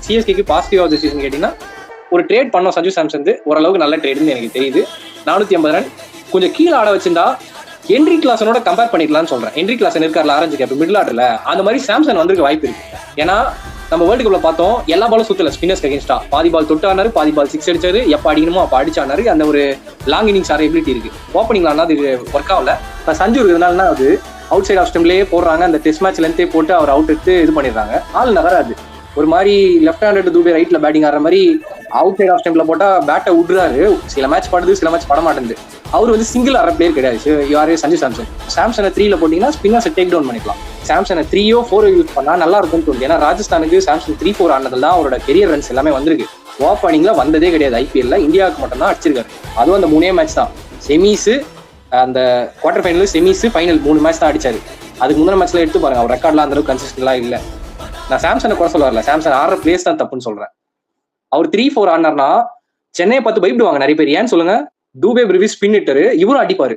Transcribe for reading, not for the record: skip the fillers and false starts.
சிஎஸ்கேக்கு positive of the season கேட்டீங்கன்னா ஒரு trade பண்ணோம் சஞ்சு சாம்சன் ஓரளவுக்கு நல்ல ட்ரேடுன்னு எனக்கு தெரியுது. 450 ரன் கொஞ்சம் கீழே ஆட வச்சிருந்தா ஹென்ரி கிளாசனோட கம்பேர் பண்ணிக்கலாம்னு சொல்றேன். ஹென்ரி கிளாசன் இருக்கார்ல ஆரஞ்சு கேப் மிடில் ஆர்டர்ல, அந்த மாதிரி சாம்சன் வந்திருக்க வாய்ப்பு இருக்கு. ஏன்னா நம்ம வேர்ல்டு கப்ல பார்த்தோம் எல்லா பாலும் சுத்தல ஸ்பின்னர்ஸ் அகேன்ஸ்டா, பாதி பால் தொட்டு ஆனாரு, பாதி பால் 6 அடிச்சாரு, எப்ப அடிக்கணுமோ அப்ப அடிச்சாரு. அந்த ஒரு லாங் இன்னிங்ஸ் ஆற எபிலிட்டி இருக்கு. ஓப்பனிங்ல ஆனா அது ஒர்க் ஆகல. சஞ்சு இருக்கிறதுனால அது அவுட் சைட் ஆஃப் ஸ்டெம்ப்லயே போடுறாங்க. அந்த டெஸ்ட் மேட்ச் லென்த்தே போட்டு அவர் அவுட் எடுத்து இது பண்ணிடுறாங்க. ஆள் நகராது. ஒரு மாதிரி லெஃப்ட் ஹேண்டட் தூபே ரைட்ல பேட்டிங் ஆடுற மாதிரி அவுட் சைட் ஆஃப் ஸ்டெம்ப்ல போட்டா பேட்டை விடுறாரு. சில மேட்ச் படுது, சில மேட்ச் பட மாட்டேங்குது. அவர் வந்து சிங்கிள் ஆடுற பிளேயர் கிடையாது. யாரே சஞ்சு சாம்சன். சாம்சனை 3ல போட்டீங்கன்னா ஸ்பின்னர்ஸை டேக் டவுன் பண்ணிக்கலாம். சாம்சனை 3யோ 4 யூஸ் பண்ணா நல்லா இருக்கும்னு தோணுது. ஏன்னா ராஜஸ்தானுக்கு சாம்சன் 3-4 ஆனதுல தான் அவரோட கெரியர் ரன்ஸ் எல்லாமே வந்திருக்கு. ஓப்பனிங்ல வந்ததே கிடையாது ஐபிஎல்ல. இந்தியாவுக்கு மட்டும் தான் அடிச்சிருக்காரு. அதுவும் அந்த 3 மேட்ச் தான். செமிஸ், அந்த quarter final, semis, final 3 match தான் அடிச்சாரு. அதுக்கு முந்தின மேட்ச்ல எடுத்து பாருங்க, அவர் ரெக்கார்ட்லாம் அந்த அளவுக்கு கன்சிஸ்டன்ட்லாம் இல்ல. நான் சாம்சனை குறை சொல்ல வரல, சாம்சன் ஆடுற பிளேஸ் தான் தப்புன்னு சொல்றேன். அவர் 3-4 ஆடினார்னா சென்னையை பார்த்து பயப்படுவாங்க நிறைய பேர். ஏன்னு சொல்லுங்க, தூபே பிரிவி ஸ்பின் ஹிட்டரு, இவரும் அடிப்பாரு.